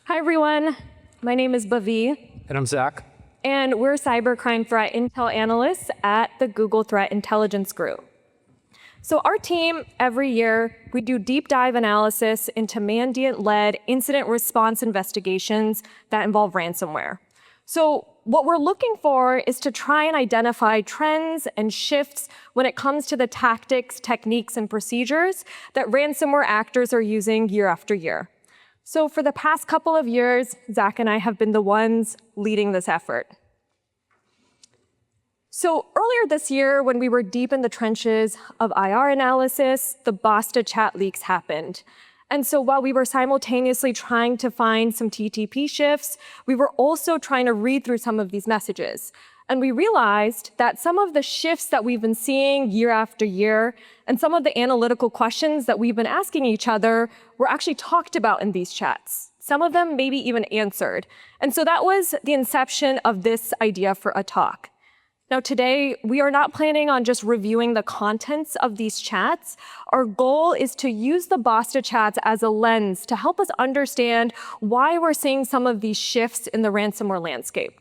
Hi, everyone. My name is Bavi. And I'm Zach. And we're cybercrime threat intel analysts at the Google Threat Intelligence Group. So our team, every year, we do deep dive analysis into Mandiant-led incident response investigations that involve ransomware. So what we're looking for is to try and identify trends and shifts when it comes to the tactics, techniques, and procedures that ransomware actors are using year after year. So for the past couple of years, Zach and I have been the ones leading this effort. So earlier this year, when we were deep in the trenches of IR analysis, the Basta chat leaks happened. And so while we were simultaneously trying to find some TTP shifts, we were also trying to read through some of these messages. And we realized that some of the shifts that we've been seeing year after year and some of the analytical questions that we've been asking each other were actually talked about in these chats. Some of them maybe even answered. And so that was the inception of this idea for a talk. Now today, we are not planning on just reviewing the contents of these chats. Our goal is to use the Basta chats as a lens to help us understand why we're seeing some of these shifts in the ransomware landscape.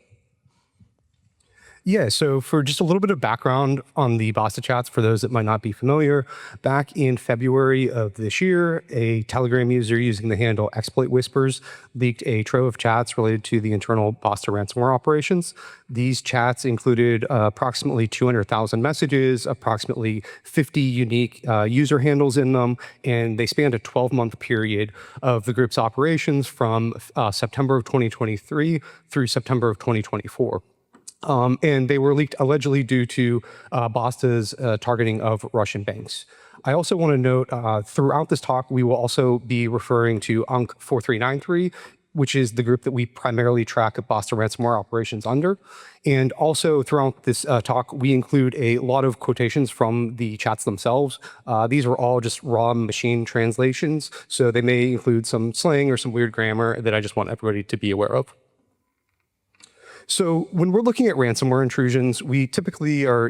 Yeah, so for just a little bit of background on the Basta chats, for those that might not be familiar, back in February of this year, a Telegram user using the handle Exploit Whispers leaked a trove of chats related to the internal Basta ransomware operations. These chats included approximately 200,000 messages, approximately 50 unique user handles in them, and they spanned a 12-month period of the group's operations from September of 2023 through September of 2024. And they were leaked allegedly due to Basta's targeting of Russian banks. I also want to note throughout this talk, we will also be referring to UNC4393, which is the group that we primarily track Basta ransomware operations under. And also throughout this talk, we include a lot of quotations from the chats themselves. These are all just raw machine translations, so they may include some slang or some weird grammar that I just want everybody to be aware of. So when we're looking at ransomware intrusions, we typically are,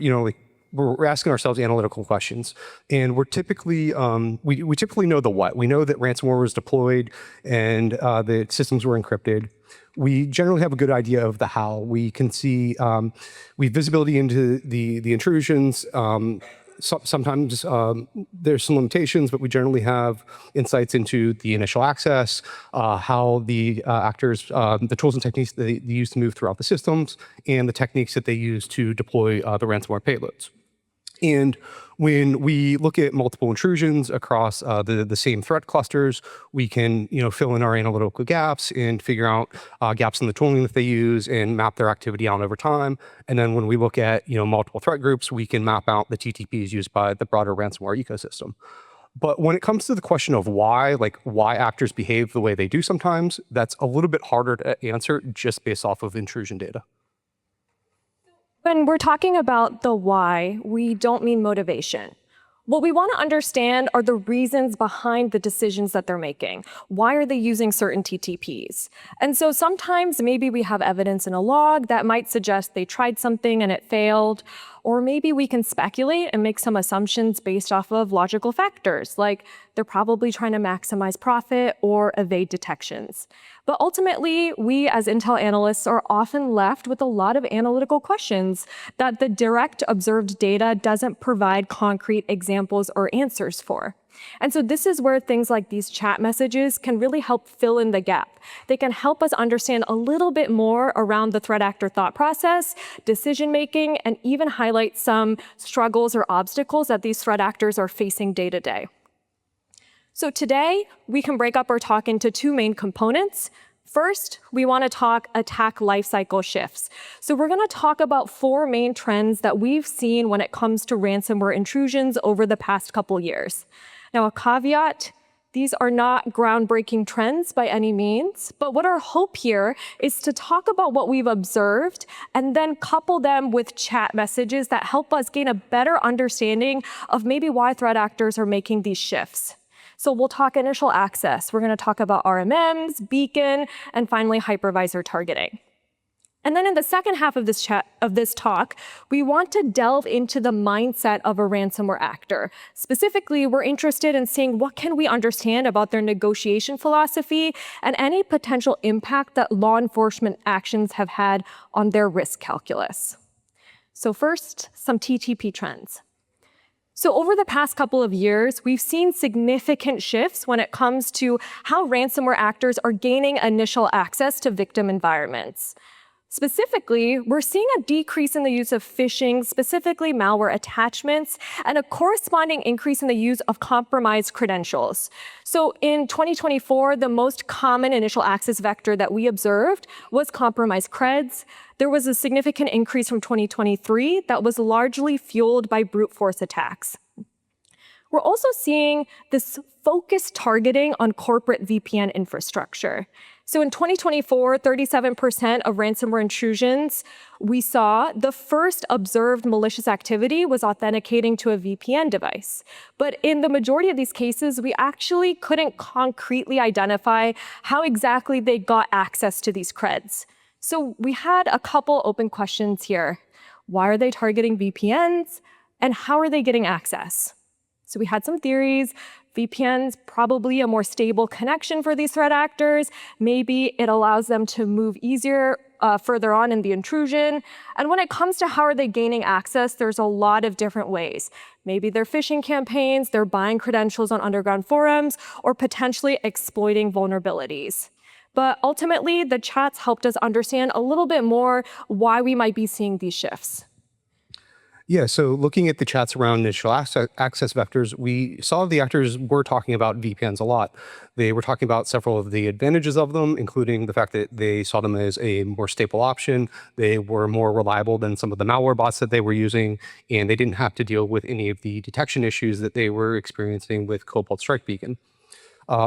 we're asking ourselves analytical questions, and we're typically, we typically know the what. We know that ransomware was deployed and the systems were encrypted. We generally have a good idea of the how. We can see, we have visibility into the intrusions. Sometimes there's some limitations, but we generally have insights into the initial access, how the actors, the tools and techniques that they use to move throughout the systems, and the techniques that they use to deploy the ransomware payloads. And when we look at multiple intrusions across the same threat clusters, we can fill in our analytical gaps and figure out gaps in the tooling that they use and map their activity out over time. And then when we look at multiple threat groups, we can map out the TTPs used by the broader ransomware ecosystem. But when it comes to the question of why, why actors behave the way they do sometimes, that's a little bit harder to answer just based off of intrusion data. When we're talking about the why, we don't mean motivation. What we want to understand are the reasons behind the decisions that they're making. Why are they using certain TTPs? And so sometimes maybe we have evidence in a log that might suggest they tried something and it failed. Or maybe we can speculate and make some assumptions based off of logical factors, like they're probably trying to maximize profit or evade detections. But ultimately, we as Intel analysts are often left with a lot of analytical questions that the direct observed data doesn't provide concrete examples or answers for. And so this is where things like these chat messages can really help fill in the gap. They can help us understand a little bit more around the threat actor thought process, decision making, and even highlight some struggles or obstacles that these threat actors are facing day to day. So today, we can break up our talk into two main components. First, we want to talk attack lifecycle shifts. So we're going to talk about four main trends that we've seen when it comes to ransomware intrusions over the past couple years. Now, a caveat, these are not groundbreaking trends by any means, but what our hope here is to talk about what we've observed and then couple them with chat messages that help us gain a better understanding of maybe why threat actors are making these shifts. So we'll talk initial access. We're going to talk about RMMs, beacon, and finally hypervisor targeting. And then in the second half of this talk, we want to delve into the mindset of a ransomware actor. Specifically, we're interested in seeing what can we understand about their negotiation philosophy and any potential impact that law enforcement actions have had on their risk calculus. So first, some TTP trends. So over the past couple of years, we've seen significant shifts when it comes to how ransomware actors are gaining initial access to victim environments. Specifically, we're seeing a decrease in the use of phishing, specifically malware attachments, and a corresponding increase in the use of compromised credentials. So in 2024, the most common initial access vector that we observed was compromised creds. There was a significant increase from 2023 that was largely fueled by brute force attacks. We're also seeing this focused targeting on corporate VPN infrastructure. So in 2024, 37% of ransomware intrusions we saw, the first observed malicious activity was authenticating to a VPN device. But in the majority of these cases, we actually couldn't concretely identify how exactly they got access to these creds. So we had a couple open questions here. Why are they targeting VPNs? And how are they getting access? So we had some theories. VPN's probably a more stable connection for these threat actors. Maybe it allows them to move easier further on in the intrusion. And when it comes to how are they gaining access, there's a lot of different ways. Maybe they're phishing campaigns, they're buying credentials on underground forums, or potentially exploiting vulnerabilities. But ultimately, the chats helped us understand a little bit more why we might be seeing these shifts. Yeah, so looking at the chats around initial access vectors, we saw the actors were talking about VPNs a lot. They were talking about several of the advantages of them, including the fact that they saw them as a more stable option. They were more reliable than some of the malware bots that they were using, and they didn't have to deal with any of the detection issues that they were experiencing with Cobalt Strike Beacon.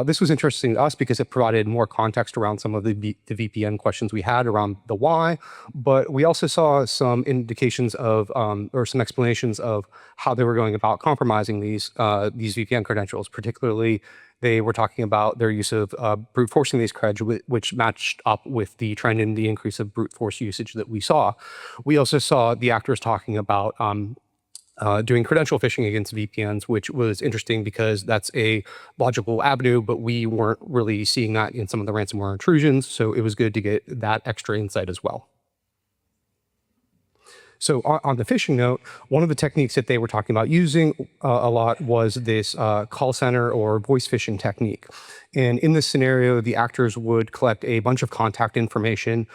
This was interesting to us because it provided more context around some of the VPN questions we had around the why, but we also saw some indications of, or some explanations of how they were going about compromising these VPN credentials. Particularly, they were talking about their use of brute forcing these creds, which matched up with the trend in the increase of brute force usage that we saw. We also saw the actors talking about doing credential phishing against VPNs, which was interesting because that's a logical avenue, but we weren't really seeing that in some of the ransomware intrusions. So it was good to get that extra insight as well. So on the phishing note, one of the techniques that they were talking about using a lot was this call center or voice phishing technique. And in this scenario, the actors would collect a bunch of contact information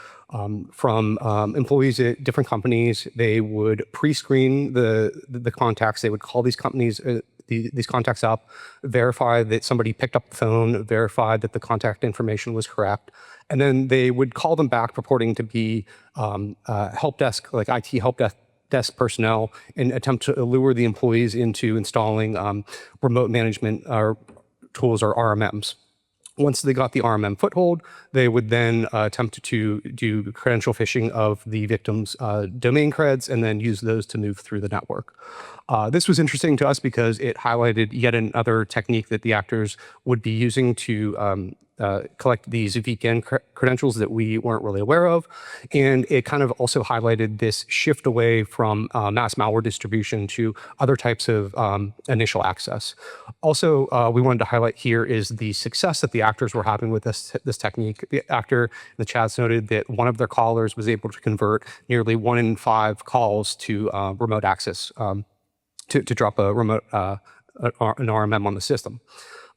from employees at different companies. They would pre-screen the contacts. They would call these companies, these contacts up, verify that somebody picked up the phone, verify that the contact information was correct, and then they would call them back purporting to be help desk, like IT help desk personnel, and attempt to lure the employees into installing remote management tools or RMMs. Once they got the RMM foothold, they would then attempt to do credential phishing of the victim's domain creds and then use those to move through the network. This was interesting to us because it highlighted yet another technique that the actors would be using to collect these VPN credentials that we weren't really aware of. And it kind of also highlighted this shift away from mass malware distribution to other types of initial access. Also, we wanted to highlight here is the success that the actors were having with this technique. The actor in the chats noted that one of their callers was able to convert nearly 1 in 5 calls to remote access, to drop a remote an RMM on the system.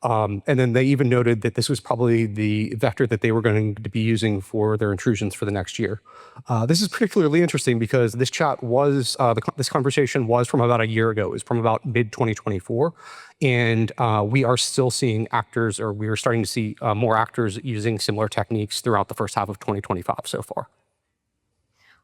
And then they even noted that this was probably the vector that they were going to be using for their intrusions for the next year. This is particularly interesting because this chat was, this conversation was from about a year ago. It was from about mid-2024. And we are still seeing actors, or we are starting to see more actors using similar techniques throughout the first half of 2025 so far.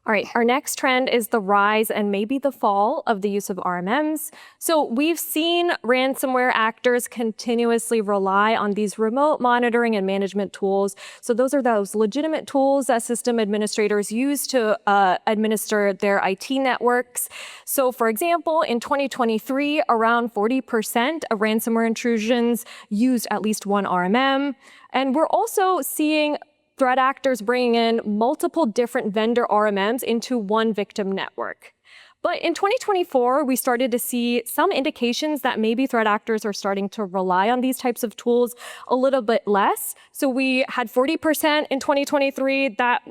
All right, our next trend is the rise and maybe the fall of the use of RMMs. So we've seen ransomware actors continuously rely on these remote monitoring and management tools. So those are those legitimate tools that system administrators use to administer their IT networks. So for example, in 2023, around 40% of ransomware intrusions used at least one RMM. And we're also seeing threat actors bringing in multiple different vendor RMMs into one victim network. But in 2024, we started to see some indications that maybe threat actors are starting to rely on these types of tools a little bit less. So we had 40% in 2023. That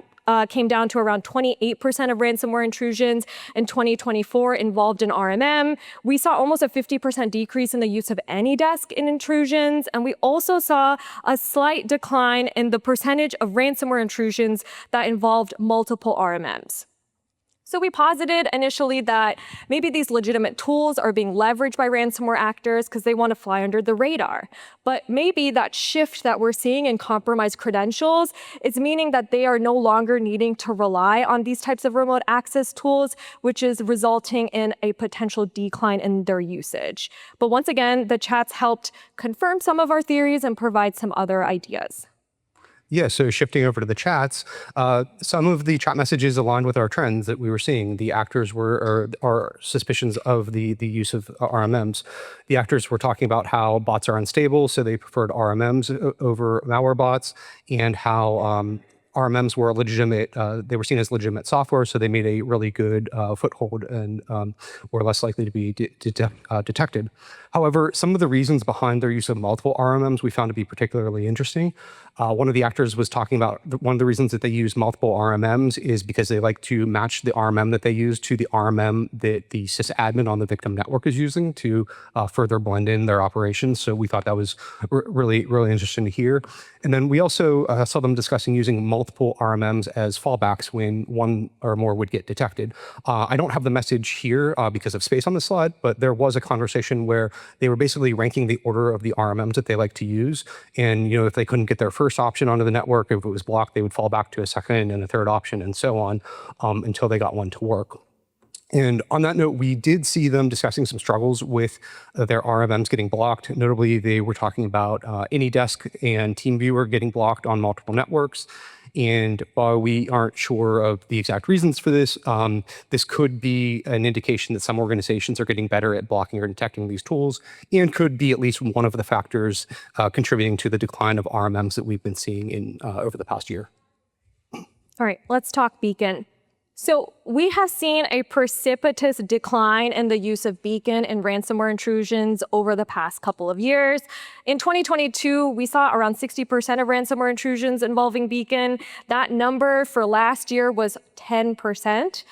came down to around 28% of ransomware intrusions in 2024 involved in RMM. We saw almost a 50% decrease in the use of AnyDesk in intrusions. And we also saw a slight decline in the percentage of ransomware intrusions that involved multiple RMMs. So we posited initially that maybe these legitimate tools are being leveraged by ransomware actors because they want to fly under the radar. But maybe that shift that we're seeing in compromised credentials is meaning that they are no longer needing to rely on these types of remote access tools, which is resulting in a potential decline in their usage. But once again, the chats helped confirm some of our theories and provide some other ideas. Yeah, so shifting over to the chats, some of the chat messages aligned with our trends that we were seeing. The actors were, or suspicions of the use of RMMs. The actors were talking about how bots are unstable, so they preferred RMMs over malware bots, and how RMMs were legitimate, they were seen as legitimate software, so they made a really good foothold and were less likely to be detected. However, some of the reasons behind their use of multiple RMMs we found to be particularly interesting. One of the actors was talking about one of the reasons that they use multiple RMMs is because they like to match the RMM that they use to the RMM that the sysadmin on the victim network is using to further blend in their operations. So we thought that was really, really interesting to hear. And then we also saw them discussing using multiple RMMs as fallbacks when one or more would get detected. I don't have the message here because of space on the slide, but there was a conversation where they were basically ranking the order of the RMMs that they like to use. And, you know, if they couldn't get their first option onto the network, if it was blocked, they would fall back to a second and a third option and so on until they got one to work. And on that note, we did see them discussing some struggles with their RMMs getting blocked. Notably, they were talking about AnyDesk and TeamViewer getting blocked on multiple networks. And while we aren't sure of the exact reasons for this, this could be an indication that some organizations are getting better at blocking or detecting these tools, and could be at least one of the factors contributing to the decline of RMMs that we've been seeing in over the past year. All right, let's talk Beacon. So we have seen a precipitous decline in the use of Beacon in ransomware intrusions over the past couple of years. In 2022, we saw around 60% of ransomware intrusions involving Beacon. That number for last year was 10%.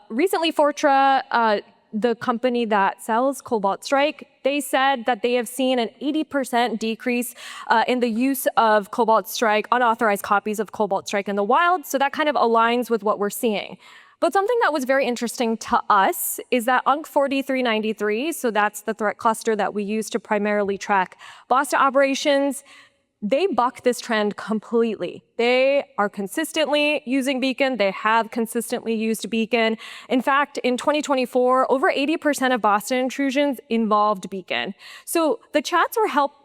Recently, Fortra, the company that sells Cobalt Strike, they said that they have seen an 80% decrease in the use of Cobalt Strike, unauthorized copies of Cobalt Strike in the wild. So that kind of aligns with what we're seeing. But something that was very interesting to us is that UNC4393, so that's the threat cluster that we use to primarily track Basta operations, they buck this trend completely. They are consistently using Beacon. They have consistently used Beacon. In fact, in 2024, over 80% of Basta intrusions involved Beacon. So the chats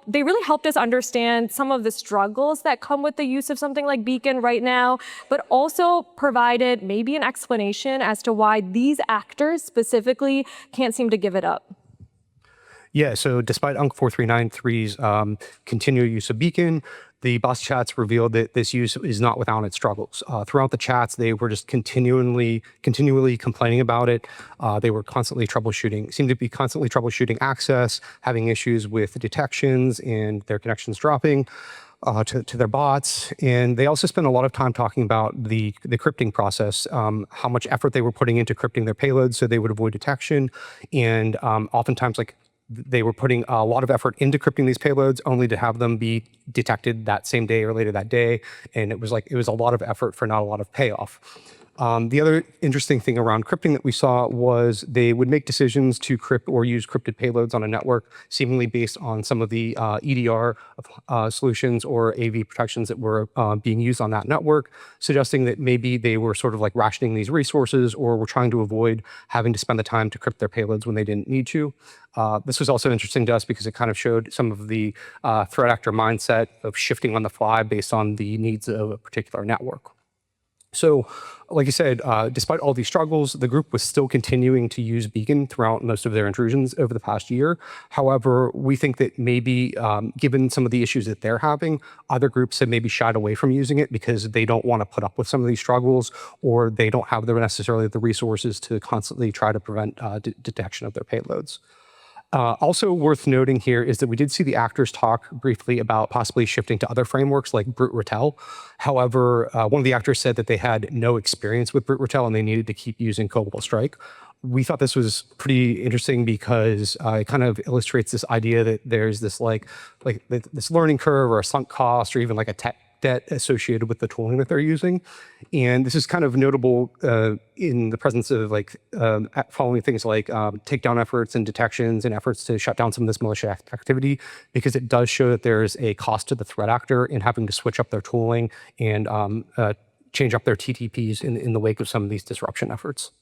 they really helped us understand some of the struggles that come with the use of something like Beacon right now, but also provided maybe an explanation as to why these actors specifically can't seem to give it up. Yeah, so despite UNC4393's continual use of Beacon, the Basta chats revealed that this use is not without its struggles. Throughout the chats, they were just continually complaining about it. They were seemed to be constantly troubleshooting access, having issues with detections and their connections dropping to their bots. And they also spent a lot of time talking about the crypting process, how much effort they were putting into crypting their payloads so they would avoid detection. And oftentimes, they were putting a lot of effort into crypting these payloads only to have them be detected that same day or later that day. And it was a lot of effort for not a lot of payoff. The other interesting thing around crypting that we saw was they would make decisions to crypt or use crypted payloads on a network, seemingly based on some of the EDR solutions or AV protections that were being used on that network, suggesting that maybe they were sort of like rationing these resources or were trying to avoid having to spend the time to crypt their payloads when they didn't need to. This was also interesting to us because it kind of showed some of the threat actor mindset of shifting on the fly based on the needs of a particular network. So, like I said, despite all these struggles, the group was still continuing to use Beacon throughout most of their intrusions over the past year. However, we think that maybe given some of the issues that they're having, other groups have maybe shied away from using it because they don't want to put up with some of these struggles, or they don't have necessarily the resources to constantly try to prevent detection of their payloads. Also worth noting here is that we did see the actors talk briefly about possibly shifting to other frameworks like Brute Ratel. However, one of the actors said that they had no experience with Brute Ratel and they needed to keep using Cobalt Strike. We thought this was pretty interesting because it kind of illustrates this idea that there's this this learning curve or a sunk cost or even like a tech debt associated with the tooling that they're using. And this is kind of notable in the presence of following things like takedown efforts and detections and efforts to shut down some of this malicious activity, because it does show that there's a cost to the threat actor in having to switch up their tooling and change up their TTPs in the wake of some of these disruption efforts.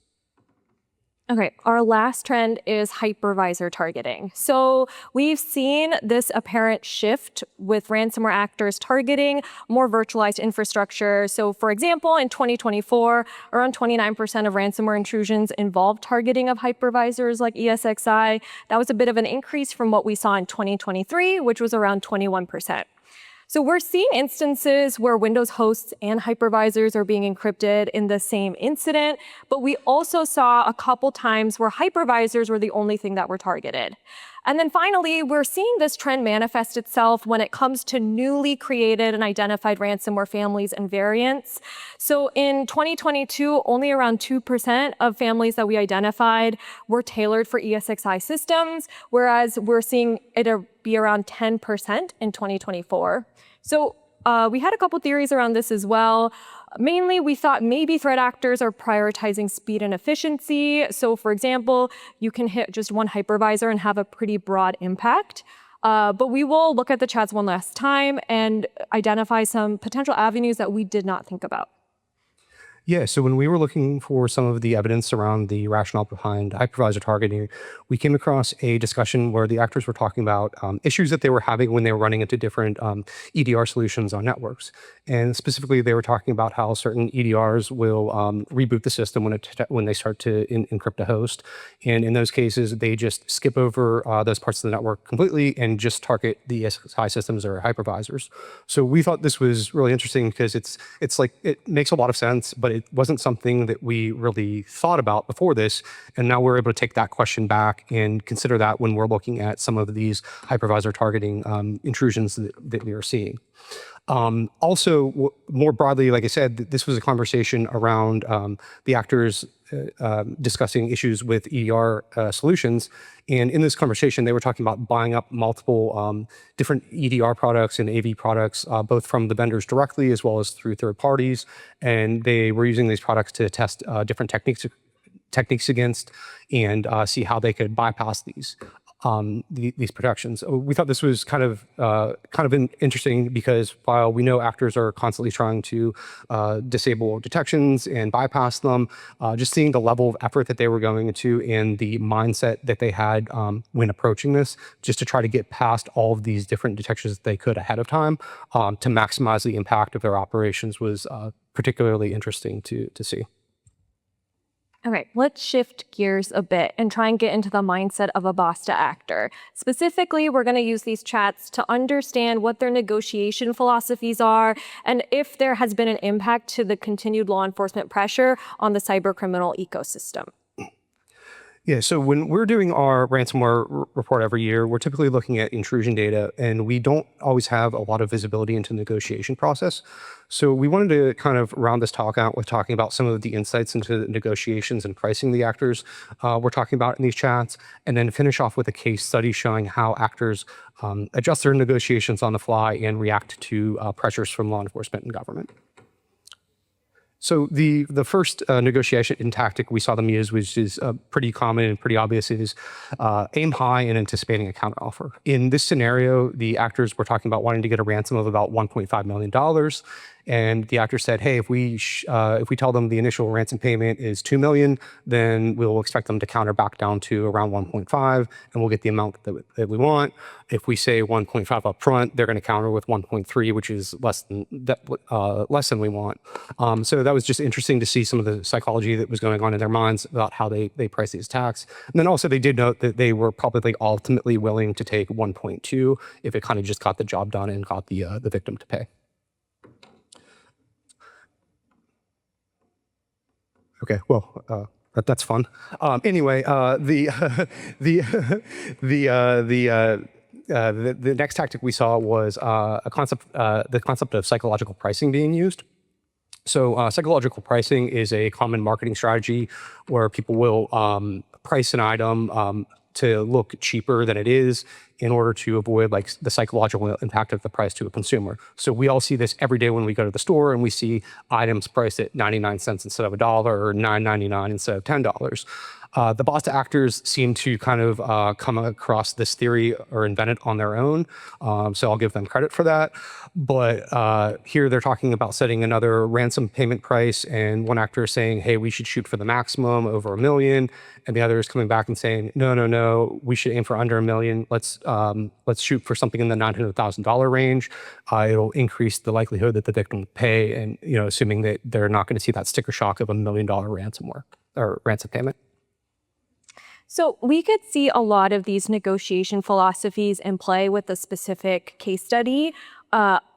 Okay, our last trend is hypervisor targeting. So we've seen this apparent shift with ransomware actors targeting more virtualized infrastructure. So for example, in 2024, around 29% of ransomware intrusions involved targeting of hypervisors like ESXi. That was a bit of an increase from what we saw in 2023, which was around 21%. So we're seeing instances where Windows hosts and hypervisors are being encrypted in the same incident, but we also saw a couple times where hypervisors were the only thing that were targeted. And then finally, we're seeing this trend manifest itself when it comes to newly created and identified ransomware families and variants. So in 2022, only around 2% of families that we identified were tailored for ESXi systems, whereas we're seeing it be around 10% in 2024. So we had a couple theories around this as well. Mainly, we thought maybe threat actors are prioritizing speed and efficiency. So for example, you can hit just one hypervisor and have a pretty broad impact. But we will look at the chats one last time and identify some potential avenues that we did not think about. Yeah, so when we were looking for some of the evidence around the rationale behind hypervisor targeting, we came across a discussion where the actors were talking about issues that they were having when they were running into different EDR solutions on networks. And specifically, they were talking about how certain EDRs will reboot the system when they start to encrypt a host. And in those cases, they just skip over those parts of the network completely and just target the ESXi systems or hypervisors. So we thought this was really interesting because it makes a lot of sense, but it wasn't something that we really thought about before this. And now we're able to take that question back and consider that when we're looking at some of these hypervisor targeting intrusions that we are seeing. Also, more broadly, like I said, this was a conversation around the actors discussing issues with EDR solutions. And in this conversation, they were talking about buying up multiple different EDR products and AV products, both from the vendors directly as well as through third parties. And they were using these products to test different techniques against and see how they could bypass these protections. We thought this was kind of interesting because while we know actors are constantly trying to disable detections and bypass them, just seeing the level of effort that they were going into and the mindset that they had when approaching this, just to try to get past all of these different detections that they could ahead of time to maximize the impact of their operations was particularly interesting to see. Okay, let's shift gears a bit and try and get into the mindset of a Basta actor. Specifically, we're going to use these chats to understand what their negotiation philosophies are and if there has been an impact to the continued law enforcement pressure on the cybercriminal ecosystem. Yeah, so when we're doing our ransomware report every year, we're typically looking at intrusion data, and we don't always have a lot of visibility into the negotiation process. So we wanted to kind of round this talk out with talking about some of the insights into the negotiations and pricing the actors we're talking about in these chats, and then finish off with a case study showing how actors adjust their negotiations on the fly and react to pressures from law enforcement and government. So the first negotiation tactic we saw them use, which is pretty common and pretty obvious, is aim high and anticipating a counteroffer. In this scenario, the actors were talking about wanting to get a ransom of about $1.5 million. and the actor said, hey, if we tell them the initial ransom payment is $2 million, then we'll expect them to counter back down to around 1.5, and we'll get the amount that we want. If we say 1.5 up front, they're going to counter with 1.3, which is less than we want. So that was just interesting to see some of the psychology that was going on in their minds about how they price these attacks. And then also they did note that they were probably ultimately willing to take 1.2 if it kind of just got the job done and got the victim to pay. Okay, well, that's fun. Anyway, the next tactic we saw was the concept of psychological pricing being used. So psychological pricing is a common marketing strategy where people will price an item to look cheaper than it is in order to avoid like the psychological impact of the price to a consumer. So we all see this every day when we go to the store and we see items priced at 99 cents instead of $1 or $9.99 instead of $10. The Basta actors seem to kind of come across this theory or invent it on their own. So I'll give them credit for that. But here they're talking about setting another ransom payment price, and one actor is saying, hey, we should shoot for the maximum over $1 million. And the other is coming back and saying, no, we should aim for under $1 million. Let's shoot for something in the $900,000 range. It'll increase the likelihood that the victim will pay, and assuming that they're not going to see that sticker shock of $1 million ransomware or ransom payment. So we could see a lot of these negotiation philosophies in play with a specific case study.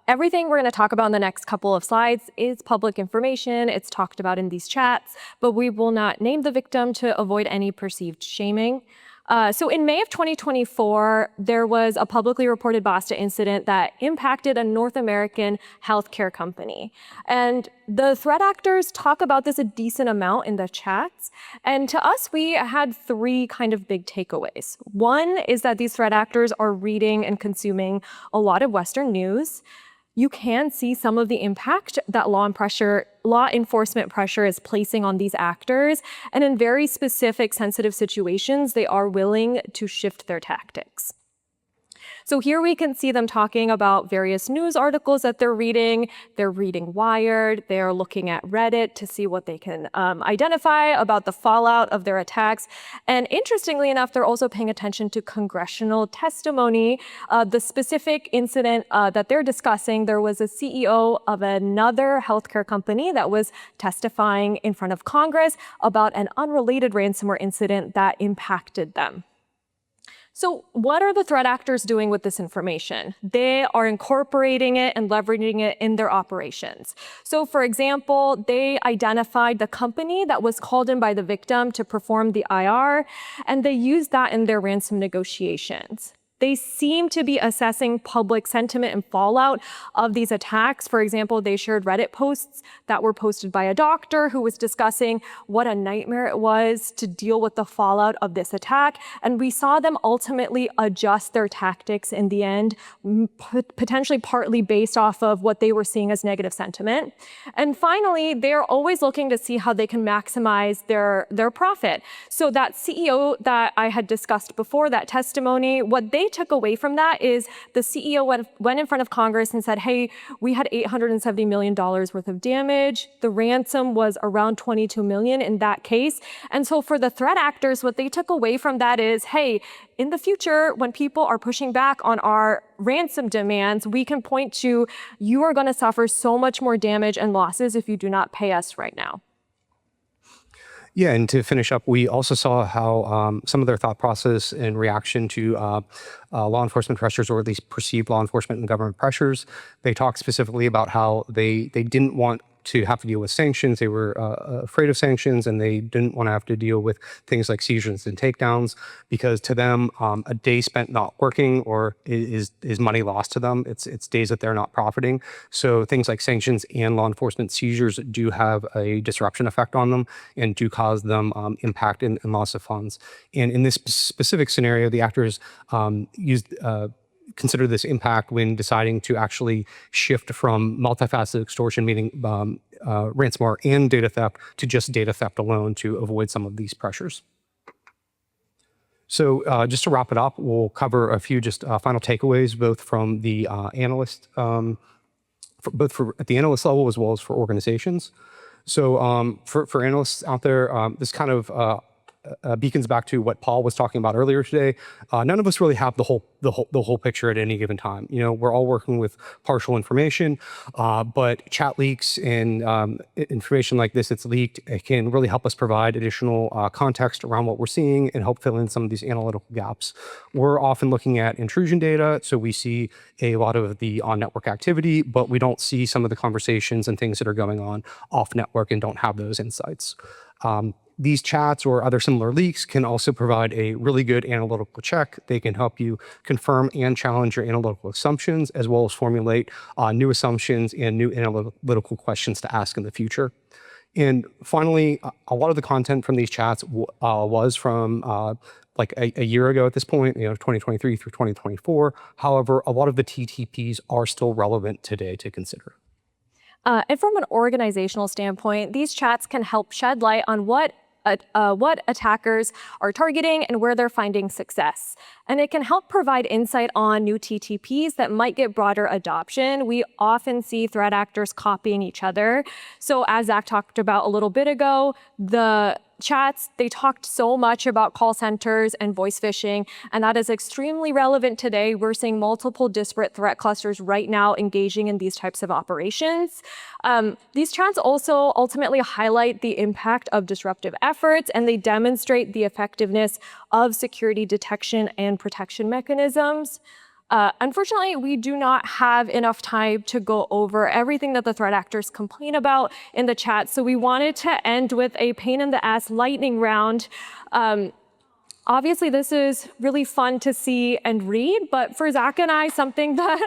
Everything we're going to talk about in the next couple of slides is public information. It's talked about in these chats, but we will not name the victim to avoid any perceived shaming. So in May of 2024, there was a publicly reported Basta incident that impacted a North American healthcare company. And the threat actors talk about this a decent amount in the chats. And to us, we had three kind of big takeaways. One is that these threat actors are reading and consuming a lot of Western news. You can see some of the impact that law enforcement pressure is placing on these actors. And in very specific, sensitive situations, they are willing to shift their tactics. So here we can see them talking about various news articles that they're reading. They're reading Wired. They're looking at Reddit to see what they can identify about the fallout of their attacks. And interestingly enough, they're also paying attention to congressional testimony. The specific incident that they're discussing, there was a CEO of another healthcare company that was testifying in front of Congress about an unrelated ransomware incident that impacted them. So what are the threat actors doing with this information? They are incorporating it and leveraging it in their operations. So for example, they identified the company that was called in by the victim to perform the IR, and they used that in their ransom negotiations. They seem to be assessing public sentiment and fallout of these attacks. For example, they shared Reddit posts that were posted by a doctor who was discussing what a nightmare it was to deal with the fallout of this attack. And we saw them ultimately adjust their tactics in the end, potentially partly based off of what they were seeing as negative sentiment. And finally, they're always looking to see how they can maximize their profit. So that CEO that I had discussed before, that testimony, what they took away from that is the CEO went in front of Congress and said, hey, we had $870 million worth of damage. The ransom was around $22 million in that case. And so for the threat actors, what they took away from that is, hey, in the future, when people are pushing back on our ransom demands, we can point to, you are going to suffer so much more damage and losses if you do not pay us right now. Yeah, and to finish up, we also saw how some of their thought process in reaction to law enforcement pressures, or at least perceived law enforcement and government pressures. They talked specifically about how they didn't want to have to deal with sanctions. They were afraid of sanctions, and they didn't want to have to deal with things like seizures and takedowns, because to them, a day spent not working or is money lost to them. It's days that they're not profiting. So things like sanctions and law enforcement seizures do have a disruption effect on them and do cause them impact and loss of funds. And in this specific scenario, the actors consider this impact when deciding to actually shift from multifaceted extortion, meaning ransomware and data theft, to just data theft alone to avoid some of these pressures. So just to wrap it up, we'll cover a few just final takeaways, both from the analyst both for at the analyst level as well as for organizations. So for analysts out there, this kind of beacons back to what Paul was talking about earlier today. None of us really have the whole picture at any given time. You know, we're all working with partial information, but chat leaks and information like this that's leaked, it can really help us provide additional context around what we're seeing and help fill in some of these analytical gaps. We're often looking at intrusion data, so we see a lot of the on-network activity, but we don't see some of the conversations and things that are going on off-network and don't have those insights. These chats or other similar leaks can also provide a really good analytical check. They can help you confirm and challenge your analytical assumptions, as well as formulate new assumptions and new analytical questions to ask in the future. And finally, a lot of the content from these chats was from like a year ago at this point, 2023 through 2024. However, a lot of the TTPs are still relevant today to consider. And from an organizational standpoint, these chats can help shed light on what attackers are targeting and where they're finding success. And it can help provide insight on new TTPs that might get broader adoption. We often see threat actors copying each other. So as Zach talked about a little bit ago, the chats, they talked so much about call centers and voice phishing, and that is extremely relevant today. We're seeing multiple disparate threat clusters right now engaging in these types of operations. These chats also ultimately highlight the impact of disruptive efforts, and they demonstrate the effectiveness of security detection and protection mechanisms. Unfortunately, we do not have enough time to go over everything that the threat actors complain about in the chat, so we wanted to end with a pain in the ass lightning round. Obviously, this is really fun to see and read, but for Zach and I, something that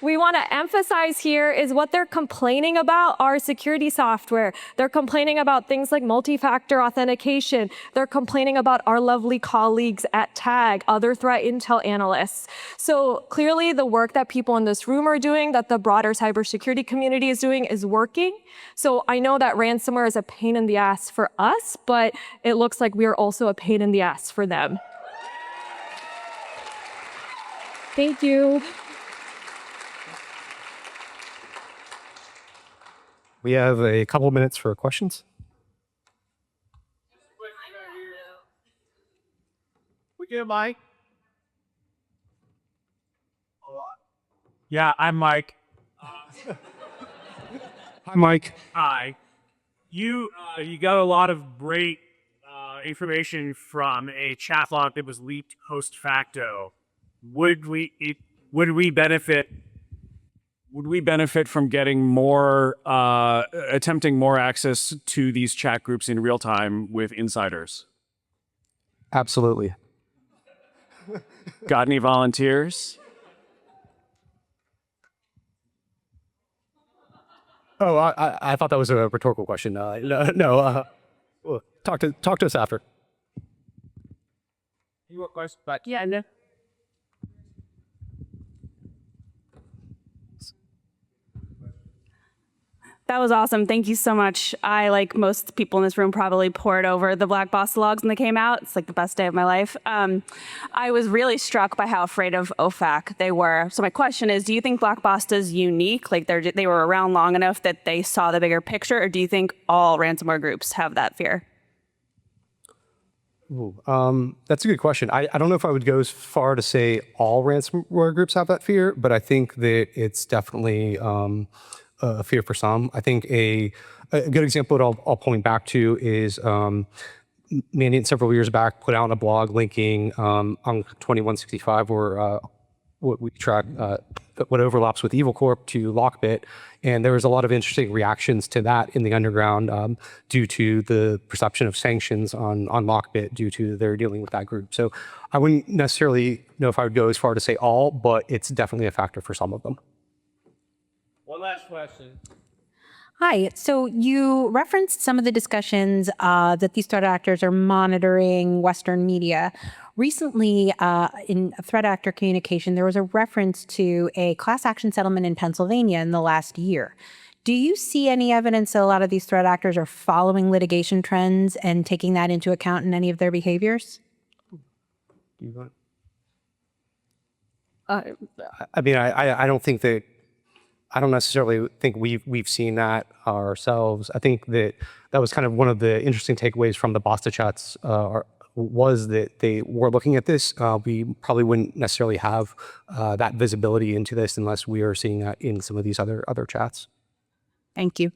we want to emphasize here is what they're complaining about are security software. They're complaining about things like multi-factor authentication. They're complaining about our lovely colleagues at TAG, other threat intel analysts. So clearly the work that people in this room are doing, that the broader cybersecurity community is doing, is working. So I know that ransomware is a pain in the ass for us, but it looks like we are also a pain in the ass for them. Thank you. We have a couple of minutes for questions. We get Mike. Yeah, I'm Mike. Hi, Mike. Hi. You got a lot of great information from a chat log that was leaked post facto. Would we benefit? Would we benefit from getting more, attempting more access to these chat groups in real time with insiders? Absolutely. Got any volunteers? Oh, I thought that was a rhetorical question. No. Talk to us after. You want questions? But yeah, no. That was awesome. Thank you so much. I, like most people in this room, probably poured over the Black Basta logs when they came out. It's like the best day of my life. I was really struck by how afraid of OFAC they were. So my question is, do you think Black Basta is unique? Like they were around long enough that they saw the bigger picture, or do you think all ransomware groups have that fear? Ooh, that's a good question. I don't know if I would go as far to say all ransomware groups have that fear, but I think that it's definitely a fear for some. I think a good example that I'll point back to is Mandiant several years back put out a blog linking on 2165 where what we track what overlaps with Evil Corp to Lockbit, and there was a lot of interesting reactions to that in the underground due to the perception of sanctions on Lockbit due to their dealing with that group. So I wouldn't necessarily know if I would go as far to say all, but it's definitely a factor for some of them. One last question. Hi. So you referenced some of the discussions that these threat actors are monitoring Western media. Recently, in a threat actor communication, there was a reference to a class action settlement in Pennsylvania in the last year. Do you see any evidence that a lot of these threat actors are following litigation trends and taking that into account in any of their behaviors? I mean, I don't think that I don't necessarily think we've seen that ourselves. I think that was kind of one of the interesting takeaways from the Basta chats was that they were looking at this. We probably wouldn't necessarily have that visibility into this unless we are seeing that in some of these other chats. Thank you.